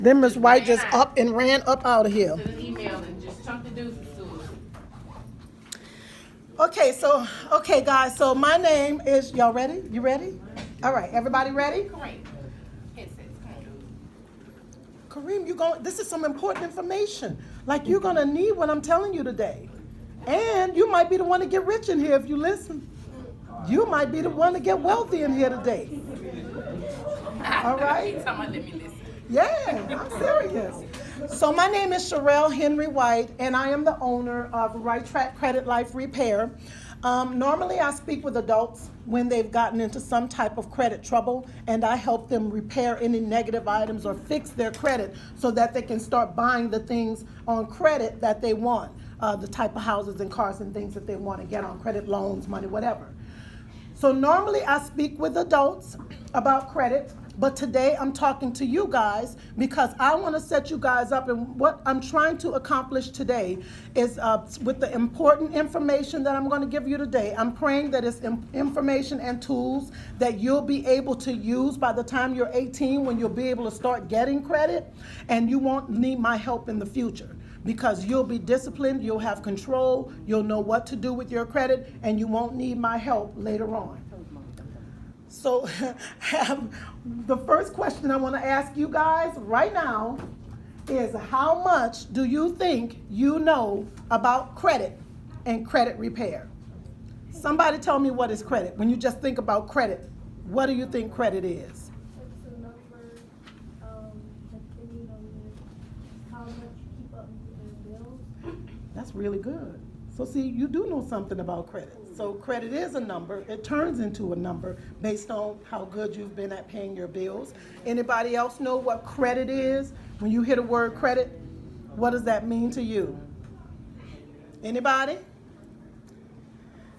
Then Miss White just up and ran up out of here. Send an email and just chunk the deuces to us. Okay, guys. So my name is. Y'all ready? You ready? All right. Everybody ready? Great. Headsets. Come on, dude. Kareem, you going? This is some important information. Like you're gonna need what I'm telling you today, and you might be the one to get rich in here if you listen. You might be the one to get wealthy in here today. All right. Keep talking about let me listen. Yeah, I'm serious. So my name is Sherelle Henry White, and I am the owner of Right Track CreditLife Repair. Normally, I speak with adults when they've gotten into some type of credit trouble, and I help them repair any negative items or fix their credit so that they can start buying the things on credit that they want, the type of houses and cars and things that they want to get on credit, loans, money, whatever. So normally I speak with adults about credit, but today I'm talking to you guys because I want to set you guys up, and what I'm trying to accomplish today is with the important information that I'm going to give you today, I'm praying that it's information and tools that you'll be able to use by the time you're 18, when you'll be able to start getting credit, and you won't need my help in the future. Because you'll be disciplined, you'll have control, you'll know what to do with your credit, and you won't need my help later on. So the first question I want to ask you guys right now is, how much do you think you know about credit and credit repair? Somebody tell me, what is credit? When you just think about credit, what do you think credit is? It's a number depending on how much you keep up with your bills. That's really good. So see, you do know something about credit. So credit is a number. It turns into a number based on how good you've been at paying your bills. Anybody else know what credit is? When you hear the word credit, what does that mean to you? Anybody?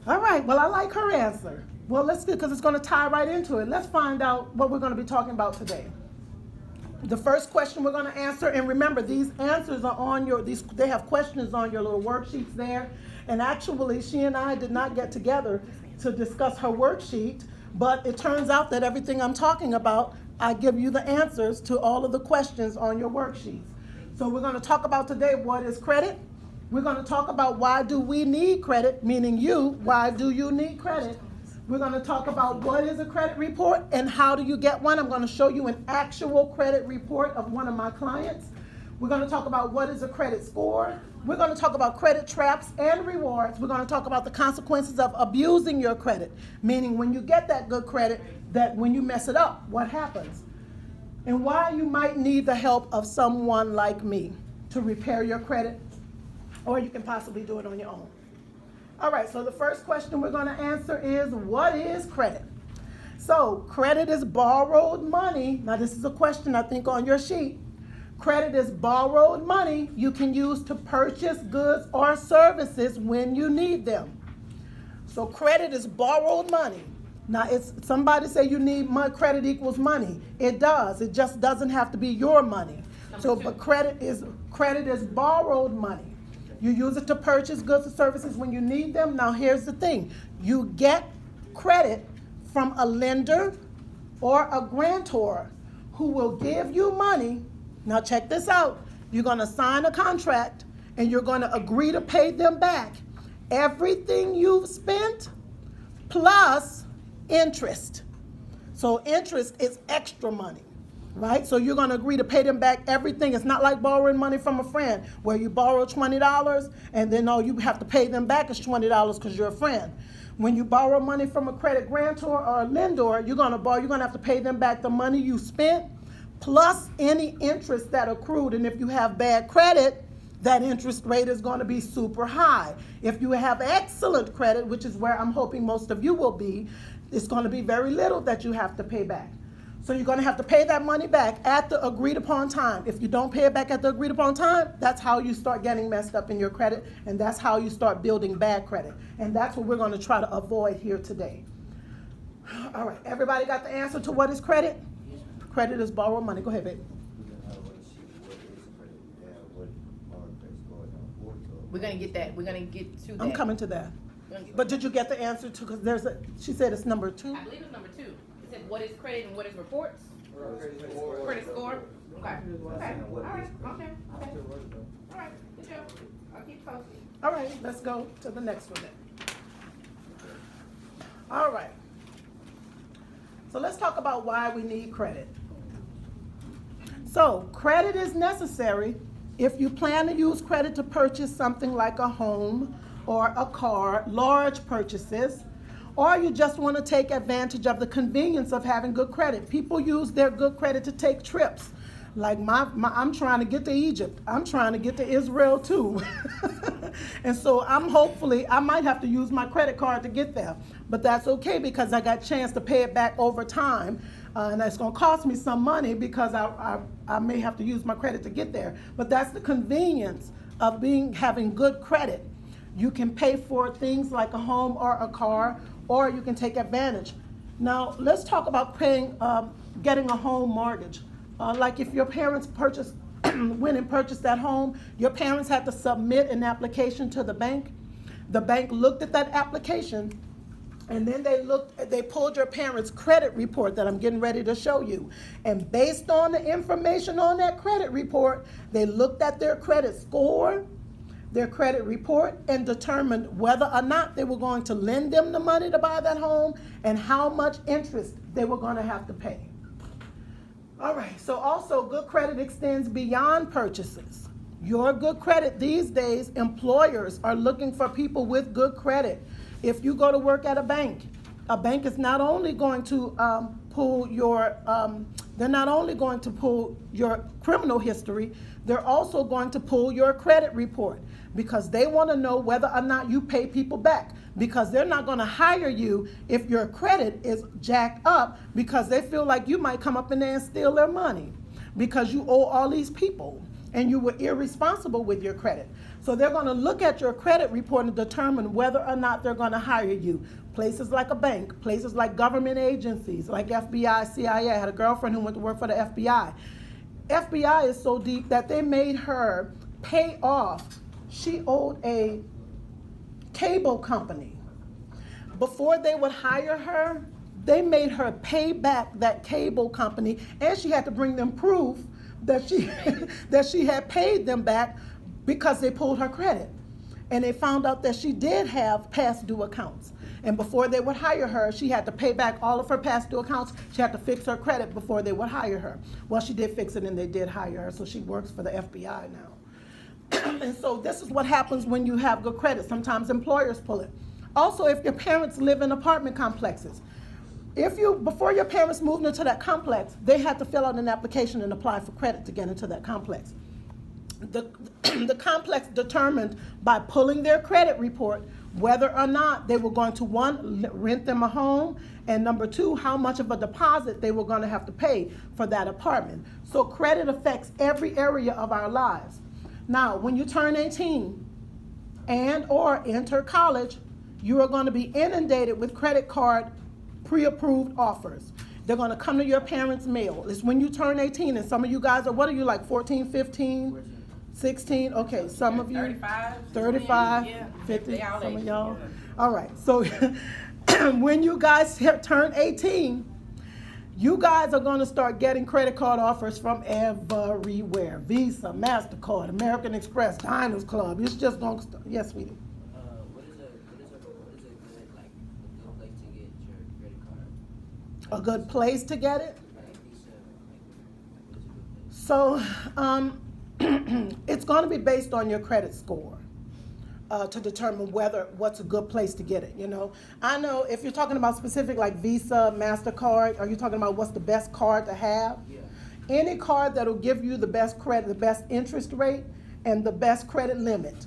All right, well, I like her answer. Well, let's do, because it's going to tie right into it. Let's find out what we're going to be talking about today. The first question we're going to answer, and remember, these answers are on they have questions on your little worksheets there. And actually, she and I did not get together to discuss her worksheet, but it turns out that everything I'm talking about, I give you the answers to all of the questions on your worksheets. So we're going to talk about today, what is credit? We're going to talk about why do we need credit, meaning you, why do you need credit? We're going to talk about what is a credit report and how do you get one. I'm going to show you an actual credit report of one of my clients. We're going to talk about what is a credit score. We're going to talk about credit traps and rewards. We're going to talk about the consequences of abusing your credit, meaning when you get that good credit, that when you mess it up, what happens? And why you might need the help of someone like me to repair your credit, or you can possibly do it on your own. All right, so the first question we're going to answer is, what is credit? So credit is borrowed money. Now this is a question I think on your sheet. Credit is borrowed money you can use to purchase goods or services when you need them. So credit is borrowed money. Now, it's somebody say you need money, credit equals money. It does. It just doesn't have to be your money. So, but credit is borrowed money. You use it to purchase goods or services when you need them. Now, here's the thing. You get credit from a lender or a grantor who will give you money. Now check this out. You're going to sign a contract and you're going to agree to pay them back everything you've spent plus interest. So interest is extra money, right? So you're going to agree to pay them back everything. It's not like borrowing money from a friend where you borrow $20 and then all you have to pay them back is $20 because you're a friend. When you borrow money from a credit grantor or a lender, you're going to have to pay them back the money you spent plus any interest that accrued. And if you have bad credit, that interest rate is going to be super high. If you have excellent credit, which is where I'm hoping most of you will be, it's going to be very little that you have to pay back. So you're going to have to pay that money back at the agreed upon time. If you don't pay it back at the agreed upon time, that's how you start getting messed up in your credit, and that's how you start building bad credit. And that's what we're going to try to avoid here today. All right, everybody got the answer to what is credit? Credit is borrowed money. Go ahead, baby. We're gonna get that. We're gonna get to that. I'm coming to that. But did you get the answer to, because she said it's number 2. I believe it's number 2. It said what is credit and what is reports? Credit score. Okay, Not okay, saying what alright, is crazy. okay, okay, Still works though. alright, good job. I'll keep posted. All right, let's go to the next one then. All right. So let's talk about why we need credit. So credit is necessary if you plan to use credit to purchase something like a home or a car, large purchases, or you just want to take advantage of the convenience of having good credit. People use their good credit to take trips. Like I'm trying to get to Egypt. I'm trying to get to Israel too. And so I might have to use my credit card to get there. But that's okay because I got a chance to pay it back over time. And it's going to cost me some money because I may have to use my credit to get there. But that's the convenience of having good credit. You can pay for things like a home or a car, or you can take advantage. Now, let's talk about getting a home mortgage. Like if your parents went and purchased that home, your parents had to submit an application to the bank. The bank looked at that application, and then they pulled your parents' credit report that I'm getting ready to show you. And based on the information on that credit report, they looked at their credit score, their credit report, and determined whether or not they were going to lend them the money to buy that home and how much interest they were going to have to pay. All right, so also good credit extends beyond purchases. Your good credit these days, employers are looking for people with good credit. If you go to work at a bank is not only going to pull they're not only going to pull your criminal history, they're also going to pull your credit report because they want to know whether or not you pay people back, because they're not going to hire you if your credit is jacked up because they feel like you might come up in there and steal their money because you owe all these people and you were irresponsible with your credit. So they're going to look at your credit report and determine whether or not they're going to hire you. Places like a bank, places like government agencies, like FBI, CIA. I had a girlfriend who went to work for the FBI. FBI is so deep that they made her pay off. She owed a cable company. Before they would hire her, they made her pay back that cable company, and she had to bring them proof that she that she had paid them back because they pulled her credit. And they found out that she did have past due accounts. And before they would hire her, she had to pay back all of her past due accounts. She had to fix her credit before they would hire her. Well, she did fix it and they did hire her, so she works for the FBI now. And so this is what happens when you have good credit. Sometimes employers pull it. Also, if your parents live in apartment complexes, before your parents moved into that complex, they had to fill out an application and apply for credit to get into that complex. The complex determined by pulling their credit report whether or not they were going to, one, rent them a home, and number two, how much of a deposit they were going to have to pay for that apartment. So credit affects every area of our lives. Now, when you turn 18 and or enter college, you are going to be inundated with credit card pre-approved offers. They're going to come to your parents' mail. It's when you turn 18, and some of you guys are, what are you, like 14, 15, 16? Okay, some of you. 35, yeah, 50, they all some of age, y'all. yeah. All right, so when you guys turn 18, you guys are going to start getting credit card offers from everywhere. Visa, MasterCard, American Express, Diners Club. It's just going to start. Yes, sweetie. What is a good, like, a good place to get your credit card? A good place to get it? Like Visa, what is a good place? So it's going to be based on your credit score to determine what's a good place to get it, you know. I know if you're talking about specific like Visa, MasterCard, are you talking about what's the best card to have? Yeah. Any card that'll give you the best credit, the best interest rate, and the best credit limit.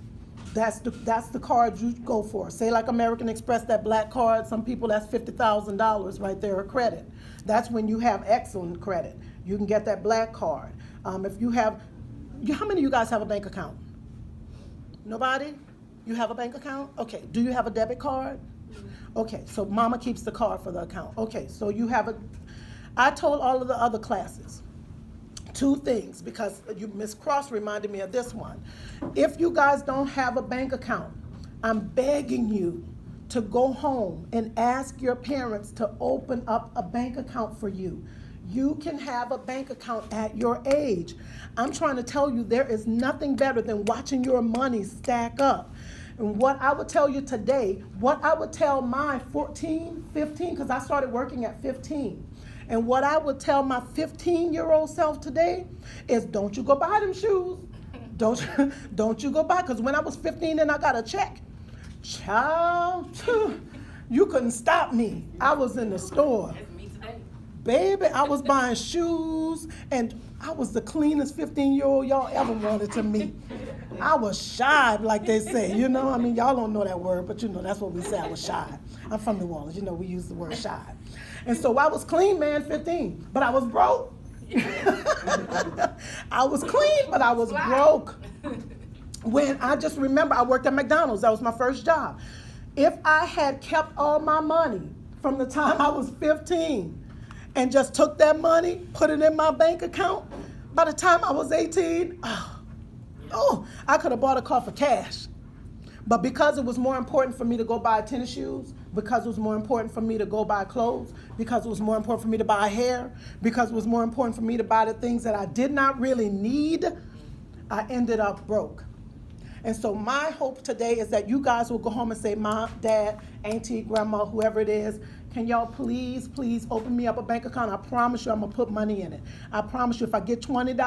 That's the card you go for. Say like American Express, that black card, some people that's $50,000 right there of credit. That's when you have excellent credit. You can get that black card. If you have, how many of you guys have a bank account? Nobody? You have a bank account? Okay. Do you have a debit card? Okay, so mama keeps the card for the account. Okay, so you have I told all of the other classes two things because Miss Cross reminded me of this one. If you guys don't have a bank account, I'm begging you to go home and ask your parents to open up a bank account for you. You can have a bank account at your age. I'm trying to tell you, there is nothing better than watching your money stack up. And what I would tell you today, what I would tell my 14, 15, because I started working at 15. And what I would tell my 15-year-old self today is don't you go buy them shoes. Don't you go buy, because when I was 15 and I got a check, child, you couldn't stop me. I was in the store. That's me today. Baby, I was buying shoes, and I was the cleanest 15-year-old y'all ever wanted to meet. I was shy, like they say, you know? I mean, y'all don't know that word, but you know, that's what we say, I was shy. I'm from New Orleans, you know, we use the word shy. And so I was clean, man, 15, but I was broke. I was clean, but I was broke. When I just remember, I worked at McDonald's, that was my first job. If I had kept all my money from the time I was 15 and just took that money, put it in my bank account, by the time I was 18, I could have bought a car for cash. But because it was more important for me to go buy tennis shoes, because it was more important for me to go buy clothes, because it was more important for me to buy hair, because it was more important for me to buy the things that I did not really need, I ended up broke. And so my hope today is that you guys will go home and say, Mom, Dad, Auntie, Grandma, whoever it is, can y'all please open me up a bank account? I promise you I'm going to put money in it. I promise you if I get $20,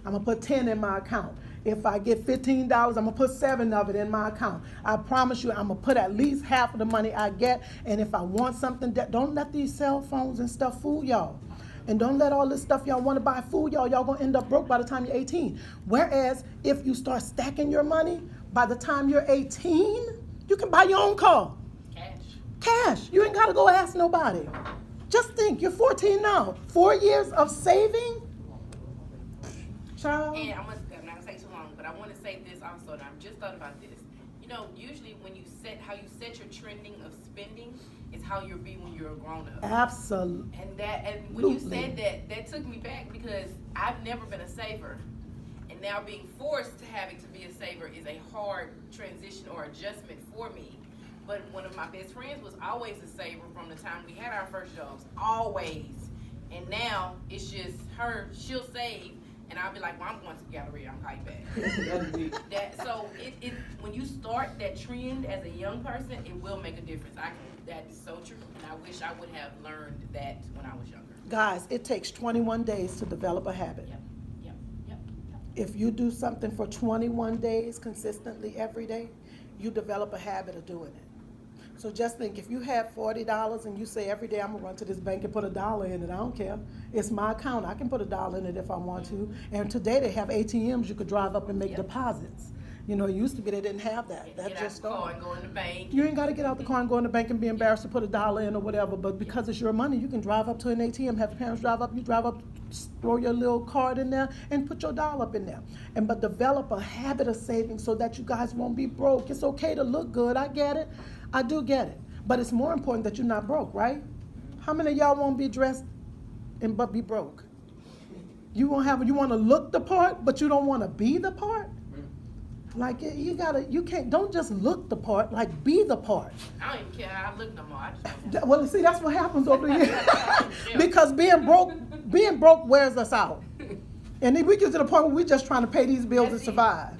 I'm going to put 10 in my account. If I get $15, I'm going to put 7 of it in my account. I promise you I'm going to put at least half of the money I get. And if I want something, don't let these cell phones and stuff fool y'all. And don't let all this stuff y'all want to buy fool y'all. Y'all going to end up broke by the time you're 18. Whereas if you start stacking your money, by the time you're 18, you can buy your own car. Cash. You ain't got to go ask nobody. Just think, you're 14 now. 4 years of saving? Child. And I'm not gonna say too long, but I want to say this also. And I've just thought about this. You know, usually when you how you set your trending of spending is how you'll be when you're a grown up. Absolutely. And when you said that took me back because I've never been a saver. And now being forced to having to be a saver is a hard transition or adjustment for me. But one of my best friends was always a saver from the time we had our first jobs, always. And now it's just her, she'll save, and I'll be like, well, I'm going to the gallery, I'm right back. So when you start that trend as a young person, it will make a difference. That is so true, and I wish I would have learned that when I was younger. Guys, it takes 21 days to develop a habit. Yep. If you do something for 21 days consistently every day, you develop a habit of doing it. So just think, if you have $40 and you say every day I'm gonna run to this bank and put $1 in it, I don't care. It's my account. I can put $1 in it if I want to. And today they have ATMs you could drive up and make deposits. You know, it used to be they didn't have that. That just started. And go in the bank. You ain't got to get out the car and go in the bank and be embarrassed to put $1 in or whatever. But because it's your money, you can drive up to an ATM, have your parents drive up, you drive up, throw your little card in there, and put your dollar up in there. But develop a habit of saving so that you guys won't be broke. It's okay to look good. I get it. I do get it. But it's more important that you're not broke, right? How many of y'all won't be dressed but be broke? You want to look the part, but you don't want to be the part? Like you can't, don't just look the part, like be the part. I don't even care how I look no more. I just Well, see, that's what happens over here. Because being broke wears us out. And then we get to the point where we're just trying to pay these bills and survive.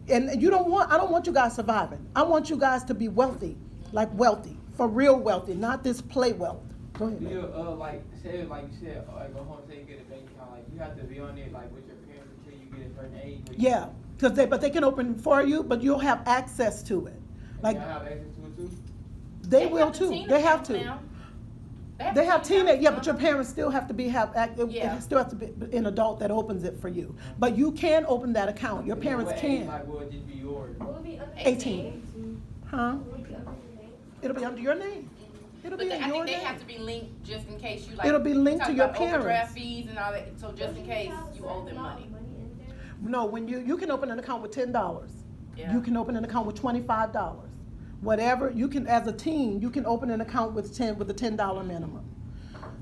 And I don't want you guys surviving. I want you guys to be wealthy, like wealthy, for real wealthy, not this play wealth. Go ahead. Do you, like you said, go home and say you get a bank account, like you have to be on it, like with your parents until you get a certain age. Yeah, but they can open for you, but you'll have access to it. Like y'all have access to it too? They will too. They have to. Now. They have teenage, but your parents still have to it Yeah. still has to be an adult that opens it for you. But you can open that account. Your parents can. Like, will it just be yours? Will it be under 18. Huh? Will it be under your name? It'll be under your name. It'll be But in I your think they name. have to be linked just in case you like. It'll be linked talk to your about overdraft parents. fees and all that. So just in case you owe them money. No, when you can open an account with $10. Yeah. You can open an account with $25. Whatever you can, as a teen, you can open an account with a $10 minimum.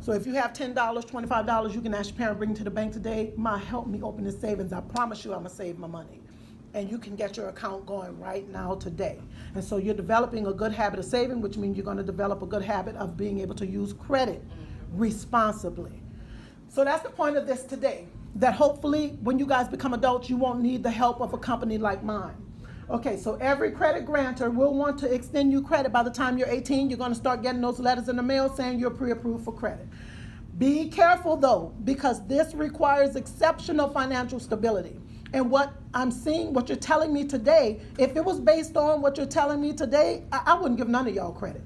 So if you have $10, $25, you can ask your parent, bring it to the bank today. Ma, help me open this savings. I promise you I'm gonna save my money. And you can get your account going right now today. And so you're developing a good habit of saving, which means you're gonna develop a good habit of being able to use credit responsibly. So that's the point of this today, that hopefully when you guys become adults, you won't need the help of a company like mine. Okay, so every credit grantor will want to extend you credit. By the time you're 18, you're going to start getting those letters in the mail saying you're pre-approved for credit. Be careful though, because this requires exceptional financial stability. And what I'm seeing, what you're telling me today, if it was based on what you're telling me today, I wouldn't give none of y'all credit.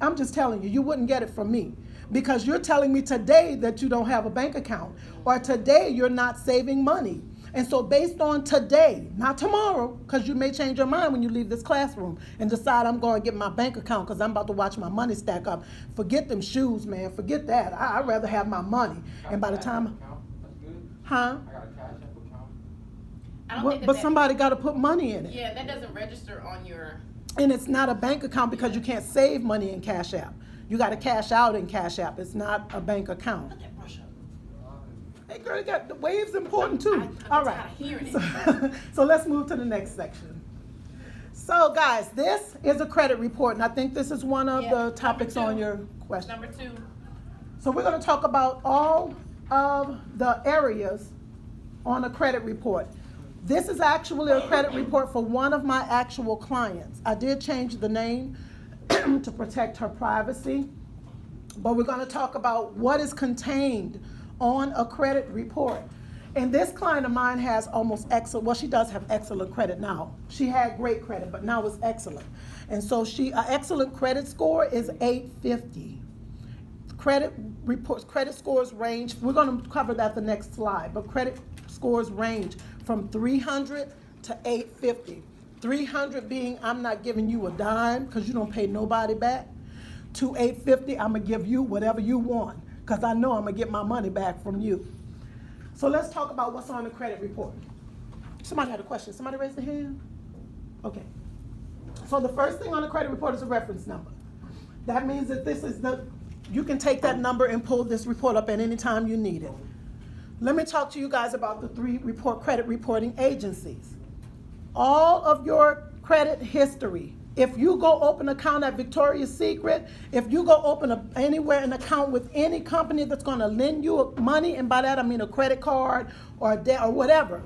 I'm just telling you, you wouldn't get it from me. Because you're telling me today that you don't have a bank account, or today you're not saving money. And so based on today, not tomorrow, because you may change your mind when you leave this classroom and decide I'm going to get my bank account because I'm about to watch my money stack up. Forget them shoes, man. Forget that. I'd rather have my money. And by the time, That's good. huh? I got a cash app account. I don't Well, think but that, somebody got to put money in it. yeah, that doesn't register on your. And it's not a bank account because you can't save money in Cash App. You got to cash out in Cash App. It's not a bank account. Hey girl, you got the waves important too. I'm All tired right. of hearing it. So let's move to the next section. So guys, this is a credit report, and I think this is one of Yeah, the number topics two. on your question. Number 2. So we're going to talk about all of the areas on a credit report. This is actually a credit report for one of my actual clients. I did change the name to protect her privacy, but we're going to talk about what is contained on a credit report. And this client of mine has almost excellent, well, she does have excellent credit now. She had great credit, but now it's excellent. And so an excellent credit score is 850. Credit reports, credit scores range, we're going to cover that the next slide, but credit scores range from 300 to 850. 300 being I'm not giving you a dime because you don't pay nobody back. To 850, I'm going to give you whatever you want because I know I'm going to get my money back from you. So let's talk about what's on the credit report. Somebody had a question. Somebody raise their hand? Okay. So the first thing on the credit report is a reference number. That means that you can take that number and pull this report up at any time you need it. Let me talk to you guys about the 3 credit reporting agencies. All of your credit history. If you go open an account at Victoria's Secret, if you go open anywhere an account with any company that's going to lend you money, and by that I mean a credit card or a debt or whatever,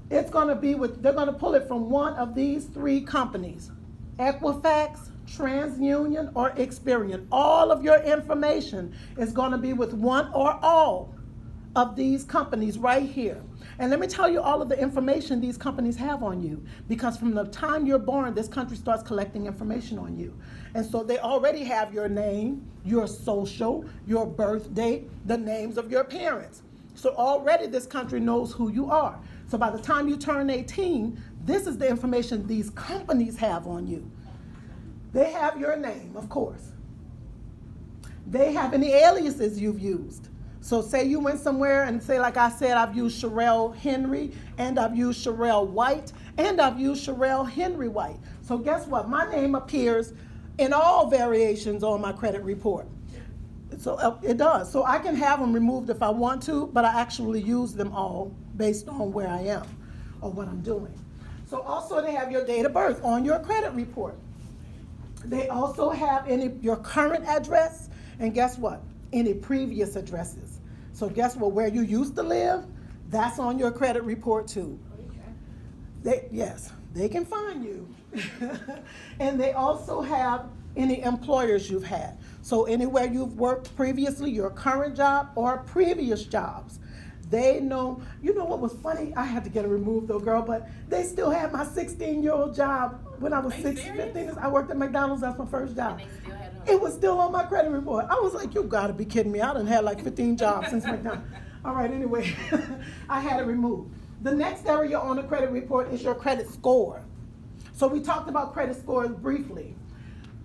it's going to be they're going to pull it from one of these 3 companies: Equifax, TransUnion, or Experian. All of your information is going to be with one or all of these companies right here. And let me tell you all of the information these companies have on you, because from the time you're born, this country starts collecting information on you. And so they already have your name, your social, your birth date, the names of your parents. So already this country knows who you are. So by the time you turn 18, this is the information these companies have on you. They have your name, of course. They have any aliases you've used. So say you went somewhere and say, like I said, I've used Sherelle Henry, and I've used Sherelle White, and I've used Sherelle Henry White. So guess what? My name appears in all variations on my credit report. So it does. So I can have them removed if I want to, but I actually use them all based on where I am or what I'm doing. So also they have your date of birth on your credit report. They also have your current address, and guess what? Any previous addresses. So guess what? Where you used to live, that's on your credit report too. Yes, they can find you. And they also have any employers you've had. So anywhere you've worked previously, your current job or previous jobs. They know, you know what was funny? I had to get it removed though, girl, but they still had my 16-year-old job when I was 15. I worked at McDonald's, that's my first job. And they still had It was still on my credit report. I was like, you gotta be kidding me. I done had like 15 jobs since McDonald's. All right, anyway, I had it removed. The next area on the credit report is your credit score. So we talked about credit scores briefly.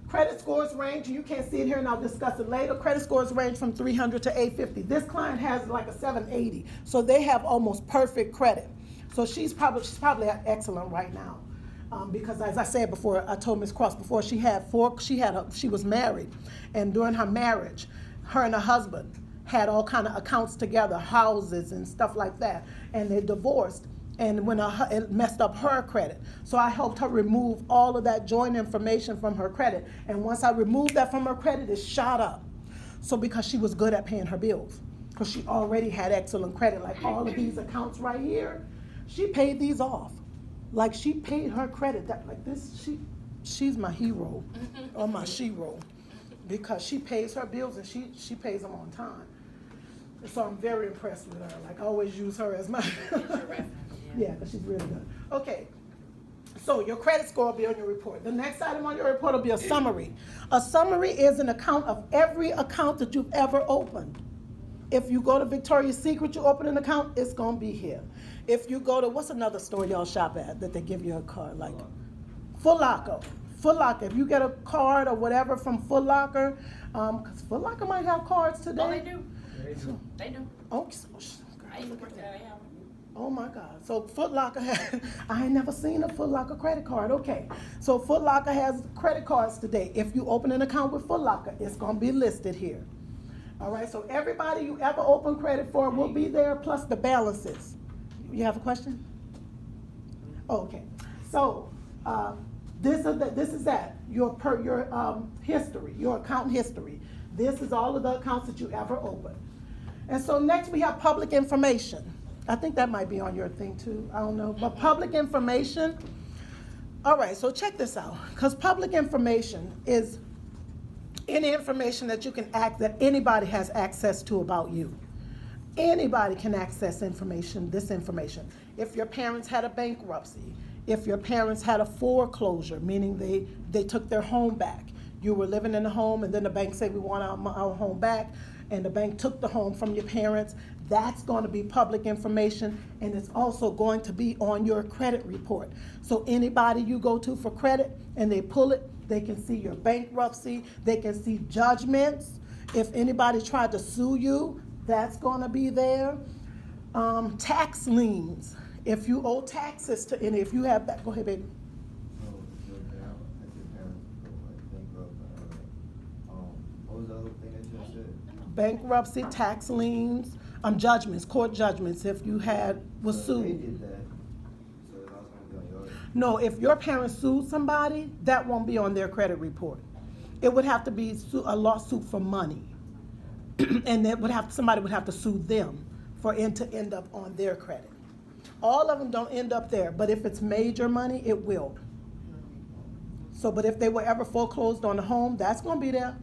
Credit scores range, and you can't see it here and I'll discuss it later. Credit scores range from 300 to 850. This client has like a 780. So they have almost perfect credit. So she's probably excellent right now. Because as I said before, I told Ms. Cross before, she was married. And during her marriage, her and her husband had all kind of accounts together, houses and stuff like that. And they divorced. And when it messed up her credit. So I helped her remove all of that joint information from her credit. And once I removed that from her credit, it shot up. So because she was good at paying her bills. because she already had excellent credit. Like all of these accounts right here, she paid these off. Like she paid her credit. That like this, she's my hero or my shero, because she pays her bills and she pays them on time. So I'm very impressed with her. Like I always use her as my yeah, because she's really good. Okay. So your credit score will be on your report. The next item on your report will be a summary. A summary is an account of every account that you've ever opened. If you go to Victoria's Secret, you open an account, it's going to be here. If you go to, what's another store y'all shop at that they give you a card? Like Foot Locker. Foot Locker. If you get a card or whatever from Foot Locker, because Foot Locker might have cards today. Oh, they do. They do. Oh, I used to work there. They have one. oh my God. So Foot Locker has, I ain't never seen a Foot Locker credit card. Okay. So Foot Locker has credit cards today. If you open an account with Foot Locker, it's going to be listed here. All right. So everybody you ever open credit for will be there, plus the balances. You have a question? Oh, okay. So this is that, your history, your account history. This is all of the accounts that you ever opened. And so next we have public information. I think that might be on your thing too. I don't know. But public information. All right, so check this out. Because public information is any information that you can that anybody has access to about you. Anybody can access this information. If your parents had a bankruptcy, if your parents had a foreclosure, meaning they took their home back. You were living in a home and then the bank said we want our home back, and the bank took the home from your parents. That's going to be public information, and it's also going to be on your credit report. So anybody you go to for credit and they pull it, they can see your bankruptcy, they can see judgments. If anybody tried to sue you, that's going to be there. Tax liens. If you owe taxes to any, if you have that, go ahead, baby. What was the other thing that you said? Bankruptcy, tax liens, judgments, court judgments, if you was They sued. did that, so it's also gonna be on yours. No, if your parents sued somebody, that won't be on their credit report. It would have to be a lawsuit for money. And somebody would have to sue them for it to end up on their credit. All of them don't end up there, but if it's major money, it will. So, but if they were ever foreclosed on a home, that's gonna be there.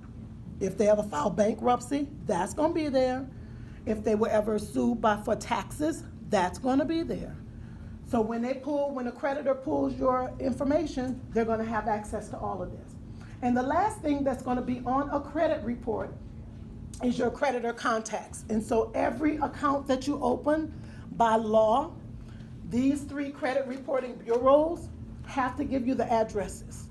If they ever filed bankruptcy, that's gonna be there. If they were ever sued for taxes, that's gonna be there. So when a creditor pulls your information, they're gonna have access to all of this. And the last thing that's gonna be on a credit report is your creditor contacts. And so every account that you open, by law, these 3 credit reporting bureaus have to give you the addresses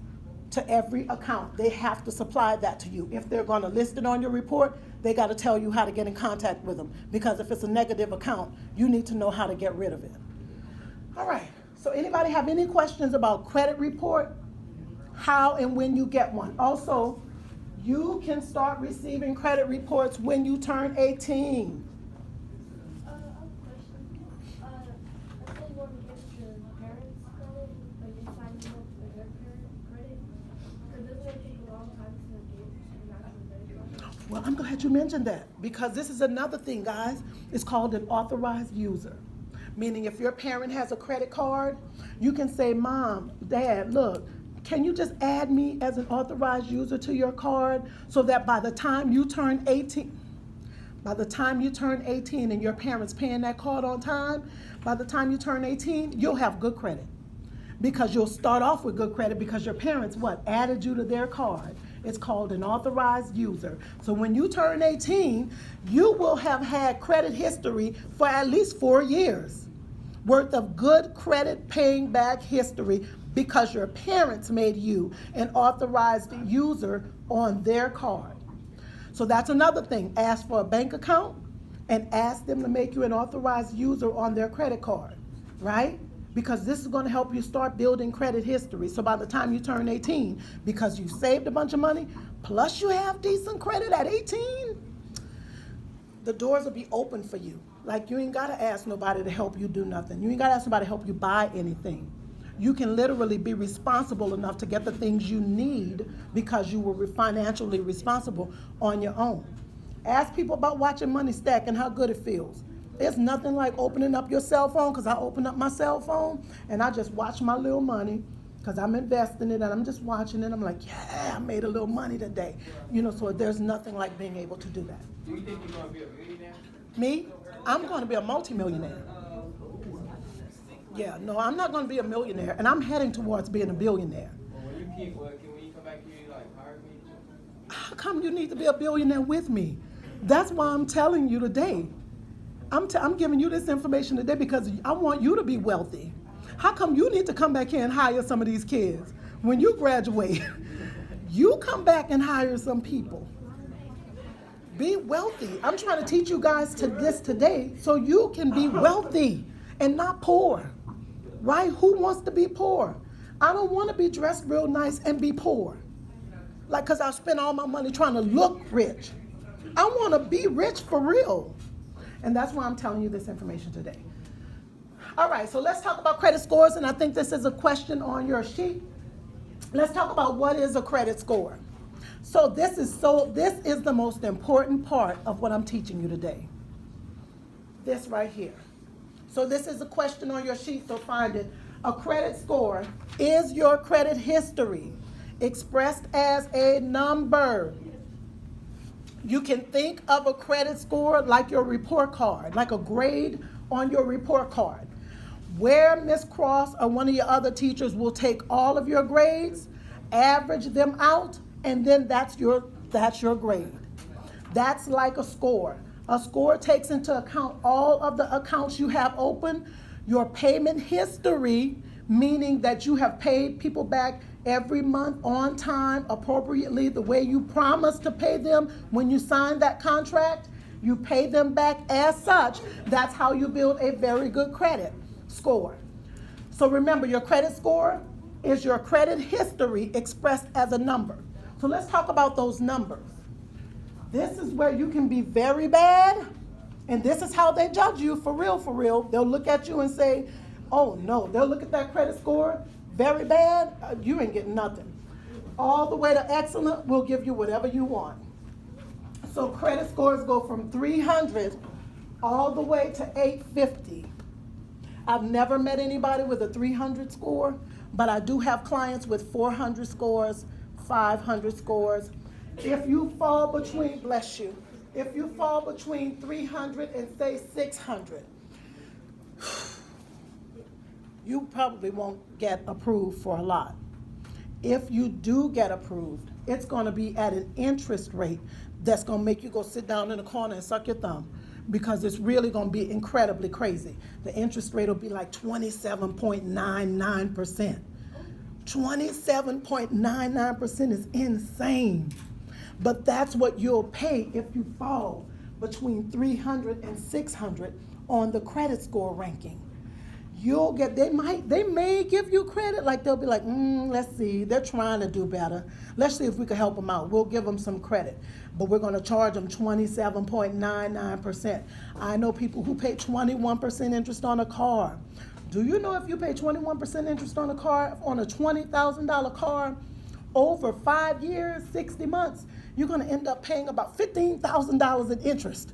to every account. They have to supply that to you. If they're going to list it on your report, they got to tell you how to get in contact with them. Because if it's a negative account, you need to know how to get rid of it. All right. So anybody have any questions about credit report? How and when you get one? Also, you can start receiving credit reports when you turn 18. I have a question. Let's say you want to get your parents' credit, but you're signing up for their credit. Because this may take a long time to get an actual credit card. Well, I'm glad you mentioned that, because this is another thing, guys. It's called an authorized user. Meaning if your parent has a credit card, you can say, Mom, Dad, look, can you just add me as an authorized user to your card so that by the time you turn 18 and your parents paying that card on time, by the time you turn 18, you'll have good credit. Because you'll start off with good credit because your parents, added you to their card. It's called an authorized user. So when you turn 18, you will have had credit history for at least 4 years worth of good credit paying back history because your parents made you an authorized user on their card. So that's another thing. Ask for a bank account and ask them to make you an authorized user on their credit card, right? Because this is going to help you start building credit history. So by the time you turn 18, because you saved a bunch of money, plus you have decent credit at 18, the doors will be open for you. Like you ain't got to ask nobody to help you do nothing. You ain't got to ask somebody to help you buy anything. You can literally be responsible enough to get the things you need because you were financially responsible on your own. Ask people about watching money stack and how good it feels. It's nothing like opening up your cell phone, because I open up my cell phone and I just watch my little money, because I'm investing it and I'm just watching it. I'm like, yeah, I made a little money today. So there's nothing like being able to do that. Do you think you're gonna be a millionaire? Me, I'm going to be a multimillionaire. Yeah, no, I'm not going to be a millionaire, and I'm heading towards being a billionaire. Well, when you come back here, you like hire me? How come you need to be a billionaire with me? That's why I'm telling you today. I'm giving you this information today because I want you to be wealthy. How come you need to come back here and hire some of these kids? When you graduate, you come back and hire some people. Be wealthy. I'm trying to teach you guys this today so you can be wealthy and not poor. Right? Who wants to be poor? I don't want to be dressed real nice and be poor. Because I spend all my money trying to look rich. I want to be rich for real. And that's why I'm telling you this information today. All right, so let's talk about credit scores, and I think this is a question on your sheet. Let's talk about what is a credit score. So this is the most important part of what I'm teaching you today. This right here. So this is a question on your sheet, so find it. A credit score is your credit history expressed as a number. You can think of a credit score like your report card, like a grade on your report card, where Miss Cross or one of your other teachers will take all of your grades, average them out, and then that's your grade. That's like a score. A score takes into account all of the accounts you have open, your payment history, meaning that you have paid people back every month on time, appropriately, the way you promised to pay them when you signed that contract. You pay them back as such. That's how you build a very good credit score. So remember, your credit score is your credit history expressed as a number. So let's talk about those numbers. This is where you can be very bad, and this is how they judge you for real, for real. They'll look at you and say, oh no, they'll look at that credit score, very bad, you ain't getting nothing. All the way to excellent, we'll give you whatever you want. So credit scores go from 300 all the way to 850. I've never met anybody with a 300 score, but I do have clients with 400 scores, 500 scores. If you fall between, bless you, if you fall between 300 and say 600, you probably won't get approved for a lot. If you do get approved, it's going to be at an interest rate that's going to make you go sit down in the corner and suck your thumb, because it's really going to be incredibly crazy. The interest rate will be like 27.99%. 27.99% is insane. But that's what you'll pay if you fall between 300 and 600 on the credit score ranking. You'll get, they may give you credit, like they'll be like, let's see, they're trying to do better. Let's see if we can help them out. We'll give them some credit, but we're gonna charge them 27.99%. I know people who pay 21% interest on a car. Do you know if you pay 21% interest on a car, on a $20,000 car, over 5 years, 60 months, you're gonna end up paying about $15,000 in interest.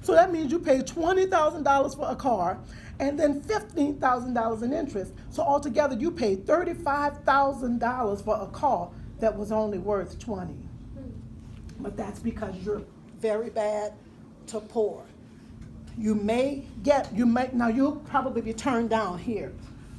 So that means you pay $20,000 for a car and then $15,000 in interest. So altogether you paid $35,000 for a car that was only worth 20. But that's because you're very bad to poor. Now you'll probably be turned down here,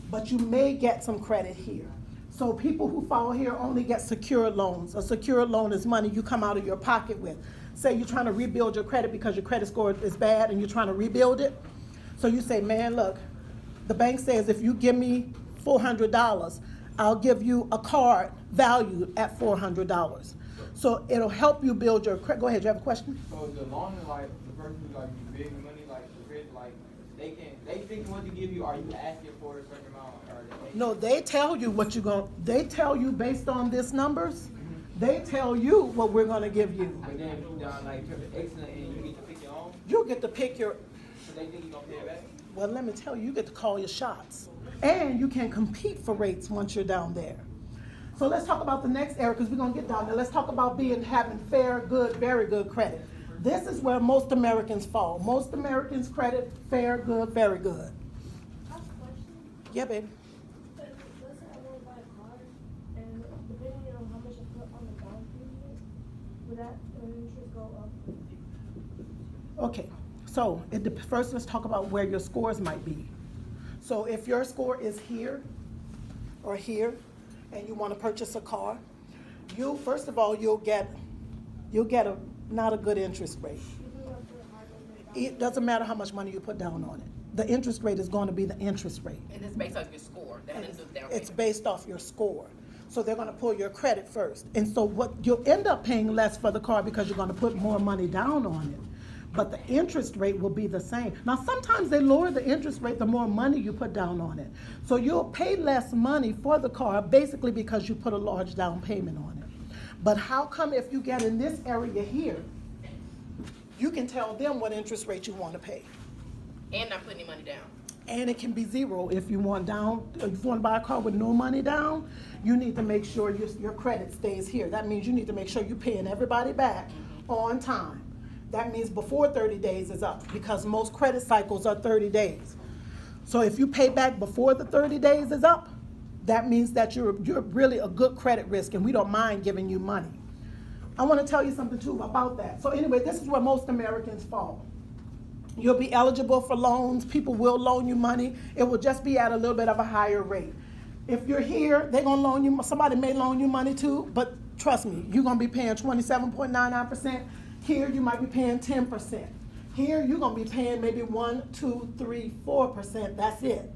but you may get some credit here. So people who fall here only get secured loans. A secured loan is money you come out of your pocket with. Say you're trying to rebuild your credit because your credit score is bad and you're trying to rebuild it. So you say, man, look, the bank says if you give me $400, I'll give you a card valued at $400. So it'll help you build your credit. Go ahead, you have a question? So the loan is like the person who's like big money, like the rich, like they think what to give you. Are you asking for a certain amount, or No, they tell you what you're going. They tell you based on this numbers. They tell you what we're going to give you. But then if you down like excellent and you get to pick your own, You get to pick your. so they think you gonna pay it back. Well, let me tell you, you get to call your shots, and you can compete for rates once you're down there. So let's talk about the next area, because we're gonna get down there. Let's talk about having fair, good, very good credit. This is where most Americans fall. Most Americans credit fair, good, very good. I have a question. Yeah, baby. Let's say I want to buy a car, and depending on how much I put on the down payment, would that interest go up? Okay, so first let's talk about where your scores might be. So if your score is here or here, and you want to purchase a car, first of all you'll get not a good interest rate. Even if the car doesn't down It doesn't matter how much money you put down on it. The interest rate is going to be the interest rate. And it's based off your score. That doesn't do down It's payment. based off your score. So they're going to pull your credit first. And so what you'll end up paying less for the car because you're going to put more money down on it. But the interest rate will be the same. Now, sometimes they lower the interest rate the more money you put down on it. So you'll pay less money for the car basically because you put a large down payment on it. But how come if you get in this area here, you can tell them what interest rate you want to pay? And not putting any money down. And it can be zero if you want down. If you want to buy a car with no money down, you need to make sure your credit stays here. That means you need to make sure you're paying everybody back on time. That means before 30 days is up because most credit cycles are 30 days. So if you pay back before the 30 days is up, that means that you're really a good credit risk and we don't mind giving you money. I want to tell you something too about that. So anyway, this is where most Americans fall. You'll be eligible for loans. People will loan you money. It will just be at a little bit of a higher rate. If you're here, they're going to loan you, somebody may loan you money too, but trust me, you're going to be paying 27.99%. Here, you might be paying 10%. Here, you're going to be paying maybe 1, 2, 3, 4%. That's it.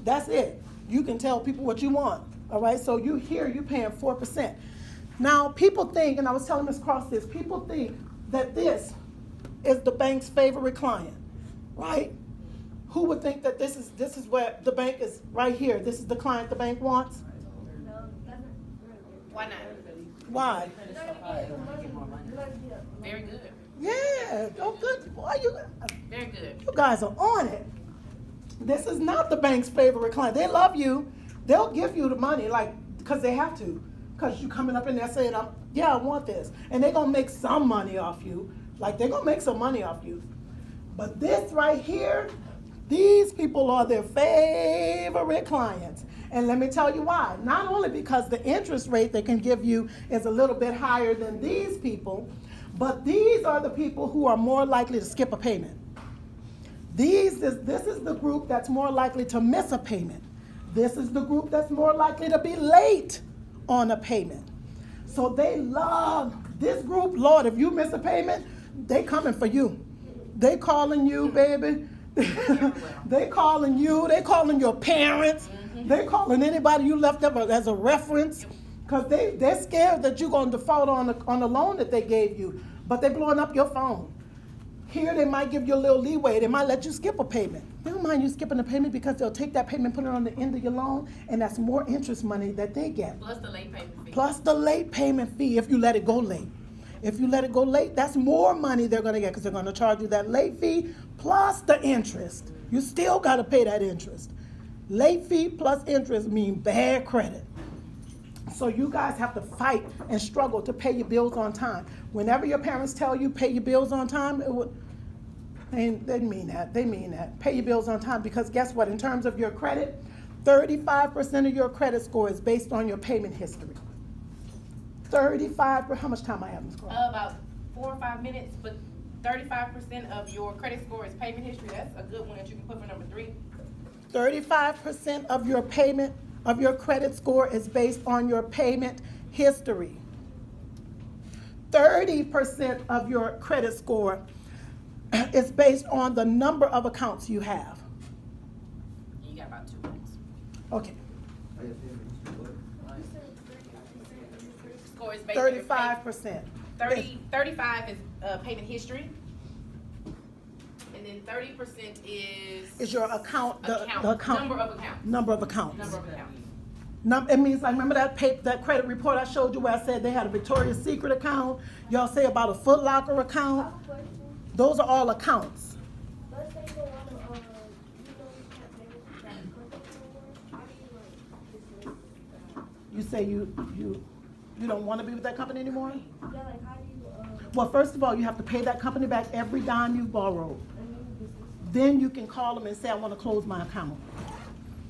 That's it. You can tell people what you want. All right, so you're paying 4%. Now, people think, and I was telling Ms. Cross this, people think that this is the bank's favorite client, right? Who would think that this is where the bank is right here? This is the client the bank wants? No, that's not really. Why not? Why? Very good. Yeah. Oh, good. Why you? Very good. You guys are on it. This is not the bank's favorite client. They love you. They'll give you the money, like, because they have to. Because you coming up in there saying, yeah, I want this. And they're going to make some money off you. Like, they're going to make some money off you. But this right here, these people are their favorite clients. And let me tell you why. Not only because the interest rate they can give you is a little bit higher than these people, but these are the people who are more likely to skip a payment. This is the group that's more likely to miss a payment. This is the group that's more likely to be late on a payment. So they love this group. Lord, if you miss a payment, they coming for you. They calling you, baby. They calling you. They calling your parents. They calling anybody you left up as a reference. Because they're scared that you're going to default on the loan that they gave you. But they're blowing up your phone. Here they might give you a little leeway. They might let you skip a payment. They don't mind you skipping a payment because they'll take that payment, put it on the end of your loan, and that's more interest money that they get. Plus the late payment fee. Plus the late payment fee if you let it go late. If you let it go late, that's more money they're going to get because they're going to charge you that late fee plus the interest. You still got to pay that interest. Late fee plus interest mean bad credit. So you guys have to fight and struggle to pay your bills on time. Whenever your parents tell you pay your bills on time, they mean that. They mean that. Pay your bills on time because guess what? In terms of your credit, 35% of your credit score is based on your payment history. 35%. How much time I have, Ms. Carl? About 4 or 5 minutes, but 35% of your credit score is payment history. That's a good one that you can put for number 3. 35% of your payment of your credit score is based on your payment history. 30% of your credit score is based on the number of accounts you have. You got about 2 minutes. Okay, Score is based on your 35%. 35 is payment history. And then 30% Is your account, the account. Number of accounts. Number of accounts. Number of accounts. It means, like, remember that credit report I showed you where I said they had a Victoria's Secret account? Y'all say about a Foot Locker I account? have a question. Those are all accounts. Let's say they want to, you can't pay with that company anymore. How do you dismiss that? You say you don't want to be with that company anymore? Yeah, like how do you, Well, first of all, you have to pay that company back every dime you've borrowed. Then you can call them and say, I want to close my account.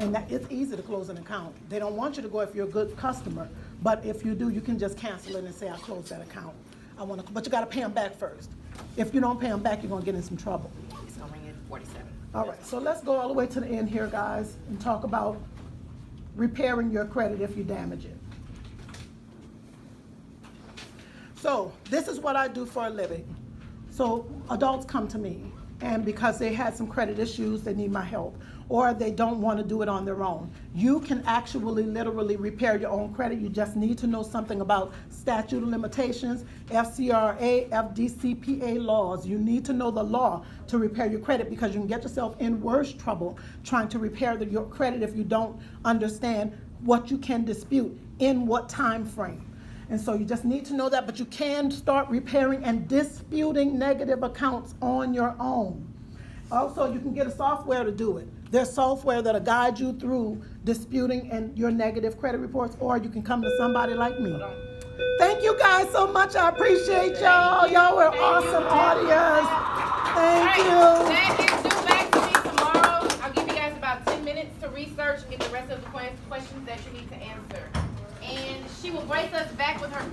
And that, it's easy to close an account. They don't want you to go if you're a good customer, but if you do, you can just cancel it and say, I closed that account. But you got to pay them back first. If you don't pay them back, you're going to get in some trouble. It's gonna ring in 47. All right, so let's go all the way to the end here, guys, and talk about repairing your credit if you damage it. So this is what I do for a living. So adults come to me, and because they had some credit issues, they need my help, or they don't want to do it on their own. You can actually literally repair your own credit. You just need to know something about statute of limitations, FCRA, FDCPA laws. You need to know the law to repair your credit, because you can get yourself in worse trouble trying to repair your credit if you don't understand what you can dispute in what time frame. And so you just need to know that, but you can start repairing and disputing negative accounts on your own. Also, you can get a software to do it. There's software that'll guide you through disputing and your negative credit reports, or you can come to somebody like me. Thank you guys so much. I appreciate y'all. Y'all were awesome audience. Thank you. That is due back to me tomorrow. I'll give you guys about 10 minutes to research and get the rest of the questions that you need to answer. And she will brace us back with her